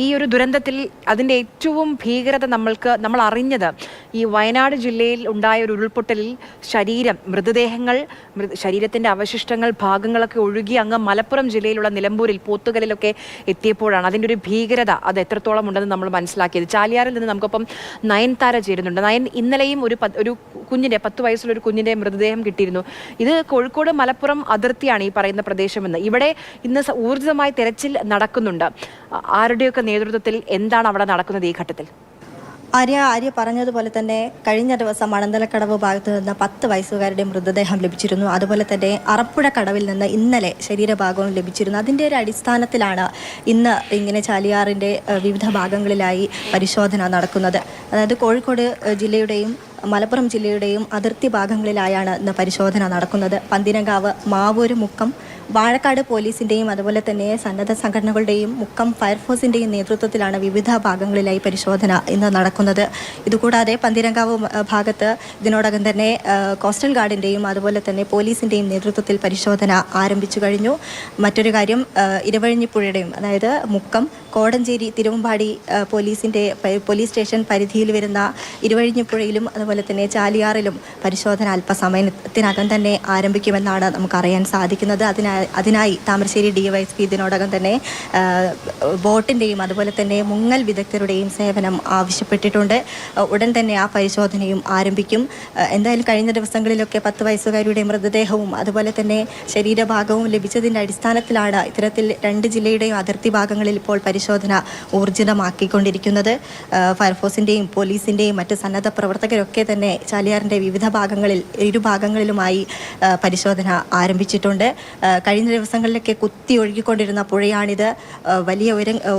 ഈ ഒരു ദുരന്തത്തിൽ അതിൻ്റെ ഏറ്റവും ഭീകരത നമ്മൾ അറിഞ്ഞത് ഈ വയനാട് ജില്ലയിൽ ഉണ്ടായ ഒരു ഉരുൾപൊട്ടലിൽ മൃതദേഹങ്ങൾ ശരീരത്തിൻ്റെ അവശിഷ്ടങ്ങൾ ഭാഗങ്ങളൊക്കെ ഒഴുകി അങ്ങ് മലപ്പുറം ജില്ലയിലുള്ള നിലമ്പൂരിൽ പോത്തുകലിലൊക്കെ എത്തിയപ്പോഴാണ് അതിൻ്റെ ഒരു ഭീകരത അത് എത്രത്തോളം ഉണ്ടെന്ന് നമ്മൾ മനസ്സിലാക്കിയത്. ചാലിയാറിൽ നിന്ന് നമുക്കൊപ്പം നയൻതാര ചേരുന്നുണ്ട്. നയൻ, ഇന്നലെയും ഒരു കുഞ്ഞിൻ്റെ 10 വയസ്സുള്ള ഒരു കുഞ്ഞിൻ്റെ മൃതദേഹം കിട്ടിയിരുന്നു. ഇത് കോഴിക്കോട് മലപ്പുറം അതിർത്തിയാണ് ഈ പറയുന്ന പ്രദേശമെന്ന്. ഇവിടെ ഇന്ന് ഊർജിതമായി തെരച്ചിൽ നടക്കുന്നുണ്ട്. ആരുടെയൊക്കെ നേതൃത്വത്തിൽ എന്താണ് അവിടെ നടക്കുന്നത് ഈ ഘട്ടത്തിൽ? ആര്യ പറഞ്ഞതുപോലെ തന്നെ കഴിഞ്ഞ ദിവസം മണന്തലക്കടവ് ഭാഗത്ത് നിന്ന് 10 വയസ്സുകാരുടെ മൃതദേഹം ലഭിച്ചിരുന്നു. അതുപോലെ തന്നെ അറപ്പുഴ കടവിൽ നിന്ന് ഇന്നലെ ശരീരഭാഗവും ലഭിച്ചിരുന്നു. അതിൻ്റെ ഒരു അടിസ്ഥാനത്തിലാണ് ഇന്ന് ഇങ്ങനെ ചാലിയാറിൻ്റെ വിവിധ ഭാഗങ്ങളിലായി പരിശോധന നടക്കുന്നത്. അതായത് കോഴിക്കോട് ജില്ലയുടെയും മലപ്പുറം ജില്ലയുടെയും അതിർത്തി ഭാഗങ്ങളിലായാണ് ഇന്ന് പരിശോധന നടക്കുന്നത്. പന്തിനങ്കാവ്, മാവൂര്, മുക്കം, വാഴക്കാട് പോലീസിൻ്റെയും അതുപോലെ തന്നെ സന്നദ്ധ സംഘടനകളുടെയും മുക്കം ഫയർഫോഴ്സിൻ്റെയും നേതൃത്വത്തിലാണ് വിവിധ ഭാഗങ്ങളിലായി പരിശോധന ഇന്ന് നടക്കുന്നത്. ഇതുകൂടാതെ പന്തിരങ്കാവ് ഭാഗത്ത് ഇതിനോടകം തന്നെ കോസ്റ്റൽ ഗാർഡിൻ്റെയും അതുപോലെ തന്നെ പോലീസിൻ്റെയും നേതൃത്വത്തിൽ പരിശോധന ആരംഭിച്ചു കഴിഞ്ഞു. മറ്റൊരു കാര്യം, ഇരവഴിഞ്ഞിപ്പുഴയുടെയും അതായത് മുക്കം, കോടഞ്ചേരി, തിരുവമ്പാടി പോലീസ് സ്റ്റേഷൻ പരിധിയിൽ വരുന്ന ഇരുവഴിഞ്ഞിപ്പുഴയിലും അതുപോലെ തന്നെ ചാലിയാറിലും പരിശോധന അല്പസമയത്തിനകം തന്നെ ആരംഭിക്കുമെന്നാണ് നമുക്കറിയാൻ സാധിക്കുന്നത്. അതിനായി താമരശ്ശേരി DYSP ഇതിനോടകം തന്നെ ബോട്ടിൻ്റെയും അതുപോലെ തന്നെ മുങ്ങൽ വിദഗ്ധരുടെയും സേവനം ആവശ്യപ്പെട്ടിട്ടുണ്ട്. ഉടൻ തന്നെ ആ പരിശോധനയും ആരംഭിക്കും. എന്തായാലും കഴിഞ്ഞ ദിവസങ്ങളിലൊക്കെ 10 വയസ്സുകാരിയുടെ മൃതദേഹവും അതുപോലെ തന്നെ ശരീരഭാഗവും ലഭിച്ചതിൻ്റെ അടിസ്ഥാനത്തിലാണ് ഇത്തരത്തിൽ 2 ജില്ലയുടെയും അതിർത്തി ഭാഗങ്ങളിൽ ഇപ്പോൾ പരിശോധന ഊർജിതമാക്കിക്കൊണ്ടിരിക്കുന്നത്. ഫയർഫോഴ്സിൻ്റെയും പോലീസിൻ്റെയും മറ്റ് സന്നദ്ധ പ്രവർത്തകരൊക്കെ തന്നെ ചാലിയാറിൻ്റെ വിവിധ ഇരുഭാഗങ്ങളിലുമായി പരിശോധന ആരംഭിച്ചിട്ടുണ്ട്. കഴിഞ്ഞ ദിവസങ്ങളിലൊക്കെ കുത്തി ഒഴുകിക്കൊണ്ടിരുന്ന പുഴയാണിത്. വലിയ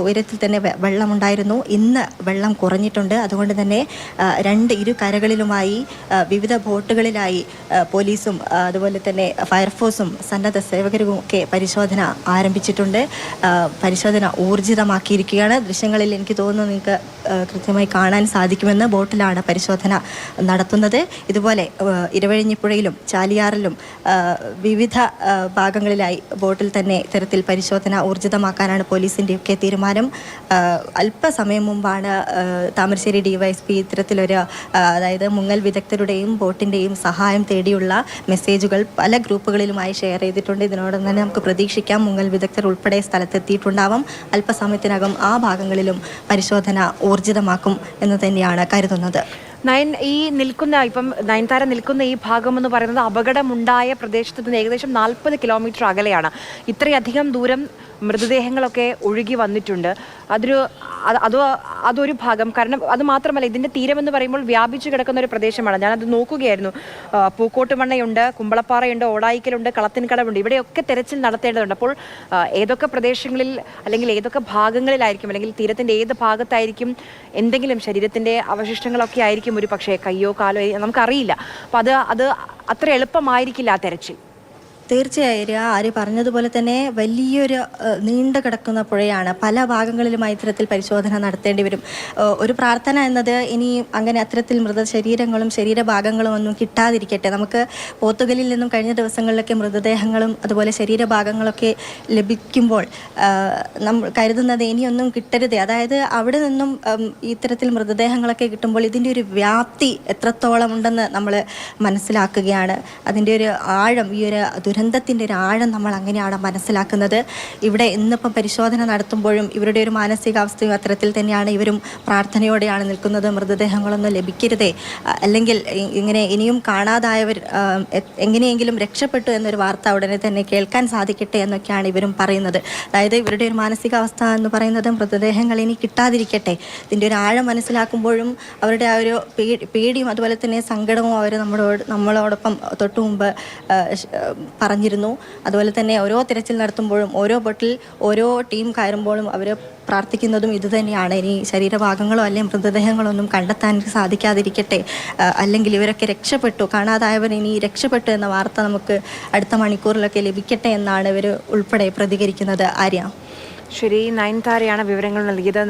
ഉയരത്തിൽ തന്നെ വെള്ളമുണ്ടായിരുന്നു. ഇന്ന് വെള്ളം കുറഞ്ഞിട്ടുണ്ട്. അതുകൊണ്ട് തന്നെ ഇരു കരകളിലുമായി വിവിധ ബോട്ടുകളിലായി പോലീസും അതുപോലെ തന്നെ ഫയർഫോഴ്സും സന്നദ്ധ സേവകരും ഒക്കെ പരിശോധന ആരംഭിച്ചിട്ടുണ്ട്. പരിശോധന ഊർജിതമാക്കിയിരിക്കുകയാണ്. ദൃശ്യങ്ങളിൽ എനിക്ക് തോന്നുന്നു നിങ്ങൾക്ക് കൃത്യമായി കാണാൻ സാധിക്കുമെന്ന്. ബോട്ടിലാണ് പരിശോധന നടത്തുന്നത്. ഇതുപോലെ ഇരവഴിഞ്ഞിപ്പുഴയിലും ചാലിയാറിലും വിവിധ ഭാഗങ്ങളിലായി ബോട്ടിൽ തന്നെ ഇത്തരത്തിൽ പരിശോധന ഊർജിതമാക്കാനാണ് പോലീസിൻ്റെയൊക്കെ തീരുമാനം. അല്പസമയം മുമ്പാണ് താമരശ്ശേരി DYSP ഇത്തരത്തിലൊരു അതായത് മുങ്ങൽ വിദഗ്ധരുടെയും ബോട്ടിൻ്റെയും സഹായം തേടിയുള്ള മെസ്സേജുകൾ പല ഗ്രൂപ്പുകളിലുമായി ഷെയർ ചെയ്തിട്ടുണ്ട്. ഇതിനോടൊപ്പം തന്നെ നമുക്ക് പ്രതീക്ഷിക്കാം മുങ്ങൽ വിദഗ്ധർ ഉൾപ്പെടെ സ്ഥലത്തെത്തിയിട്ടുണ്ടാവും. അല്പസമയത്തിനകം ആ ഭാഗങ്ങളിലും പരിശോധന ഊർജിതമാക്കും എന്ന് തന്നെയാണ് കരുതുന്നത്. ഇപ്പം നയൻതാര നിൽക്കുന്ന ഈ ഭാഗം എന്ന് പറയുന്നത് അപകടമുണ്ടായ പ്രദേശത്ത് നിന്ന് ഏകദേശം 40 കിലോമീറ്റർ അകലെയാണ്. ഇത്രയധികം ദൂരം മൃതദേഹങ്ങളൊക്കെ ഒഴുകി വന്നിട്ടുണ്ട്. അതൊരു ഭാഗം. കാരണം അത് മാത്രമല്ല, ഇതിൻ്റെ തീരമെന്ന് പറയുമ്പോൾ വ്യാപിച്ചു കിടക്കുന്ന ഒരു പ്രദേശമാണ്. ഞാനത് നോക്കുകയായിരുന്നു. പൂക്കോട്ടുമണ്ണയുണ്ട്, കുമ്പളപ്പാറയുണ്ട്, ഓടായിക്കലുണ്ട്, കളത്തിൻകടവുണ്ട്. ഇവിടെയൊക്കെ തെരച്ചിൽ നടത്തേണ്ടതുണ്ട്. അപ്പോൾ ഏതൊക്കെ പ്രദേശങ്ങളിൽ അല്ലെങ്കിൽ ഏതൊക്കെ ഭാഗങ്ങളിലായിരിക്കും അല്ലെങ്കിൽ തീരത്തിൻ്റെ ഏത് ഭാഗത്തായിരിക്കും എന്തെങ്കിലും ശരീരത്തിൻ്റെ അവശിഷ്ടങ്ങളൊക്കെ ആയിരിക്കും ഒരു പക്ഷേ കയ്യോ കാലോ നമുക്കറിയില്ല. അപ്പോൾ അത് അത്ര എളുപ്പമായിരിക്കില്ല ആ തെരച്ചിൽ. തീർച്ചയായും ആര്യ പറഞ്ഞതുപോലെ തന്നെ വലിയൊരു നീണ്ടു കിടക്കുന്ന പുഴയാണ്. പല ഭാഗങ്ങളിലുമായി ഇത്തരത്തിൽ പരിശോധന നടത്തേണ്ടി വരും. ഒരു പ്രാർത്ഥന എന്നത് ഇനി അങ്ങനെ അത്തരത്തിൽ മൃതശരീരങ്ങളും ശരീരഭാഗങ്ങളും ഒന്നും കിട്ടാതിരിക്കട്ടെ. നമുക്ക് പോത്തുകലിൽ നിന്നും കഴിഞ്ഞ ദിവസങ്ങളിലൊക്കെ മൃതദേഹങ്ങളും അതുപോലെ ശരീരഭാഗങ്ങളൊക്കെ ലഭിക്കുമ്പോൾ നമ്മൾ കരുതുന്നത് ഇനിയൊന്നും കിട്ടരുതേ. അതായത് അവിടെ നിന്നും ഇത്തരത്തിൽ മൃതദേഹങ്ങളൊക്കെ കിട്ടുമ്പോൾ ഇതിൻ്റെ ഒരു വ്യാപ്തി എത്രത്തോളം ഉണ്ടെന്ന് നമ്മൾ മനസ്സിലാക്കുകയാണ്. അതിൻ്റെ ഒരു ആഴം, ഈ ഒരു ദുരന്തത്തിൻ്റെ ഒരു ആഴം നമ്മൾ അങ്ങനെയാണ് മനസ്സിലാക്കുന്നത്. ഇവിടെ ഇന്നിപ്പം പരിശോധന നടത്തുമ്പോഴും ഇവരുടെ ഒരു മാനസികാവസ്ഥയും അത്തരത്തിൽ തന്നെയാണ്. ഇവരും പ്രാർത്ഥനയോടെയാണ് നിൽക്കുന്നത്. മൃതദേഹങ്ങളൊന്നും ലഭിക്കരുതേ, അല്ലെങ്കിൽ ഇങ്ങനെ ഇനിയും കാണാതായവർ എങ്ങനെയെങ്കിലും രക്ഷപ്പെട്ടു എന്നൊരു വാർത്ത ഉടനെ തന്നെ കേൾക്കാൻ സാധിക്കട്ടെ എന്നൊക്കെയാണ് ഇവരും പറയുന്നത്. അതായത് ഇവരുടെ ഒരു മാനസികാവസ്ഥ എന്ന് പറയുന്നത് മൃതദേഹങ്ങൾ ഇനി കിട്ടാതിരിക്കട്ടെ. ഇതിൻ്റെ ഒരു ആഴം മനസ്സിലാക്കുമ്പോഴും അവരുടെ ആ ഒരു പേടിയും അതുപോലെ തന്നെ സങ്കടവും അവർ നമ്മളോടൊപ്പം തൊട്ടു മുമ്പ് പറഞ്ഞിരുന്നു. അതുപോലെ തന്നെ ഓരോ തിരച്ചിൽ നടത്തുമ്പോഴും ഓരോ ബോട്ടിൽ ഓരോ ടീം കയറുമ്പോഴും അവർ പ്രാർത്ഥിക്കുന്നതും ഇതുതന്നെയാണ്. ഇനി ശരീരഭാഗങ്ങളോ അല്ലെങ്കിൽ മൃതദേഹങ്ങളോ ഒന്നും കണ്ടെത്താൻ സാധിക്കാതിരിക്കട്ടെ, അല്ലെങ്കിൽ ഇവരൊക്കെ രക്ഷപ്പെട്ടു, കാണാതായവർ ഇനി രക്ഷപ്പെട്ടു എന്ന വാർത്ത നമുക്ക് അടുത്ത മണിക്കൂറിലൊക്കെ ലഭിക്കട്ടെ എന്നാണ് ഇവർ ഉൾപ്പെടെ പ്രതികരിക്കുന്നത്. ആര്യ, ശരി, നയൻതാരയാണ് വിവരങ്ങൾ നൽകിയത്.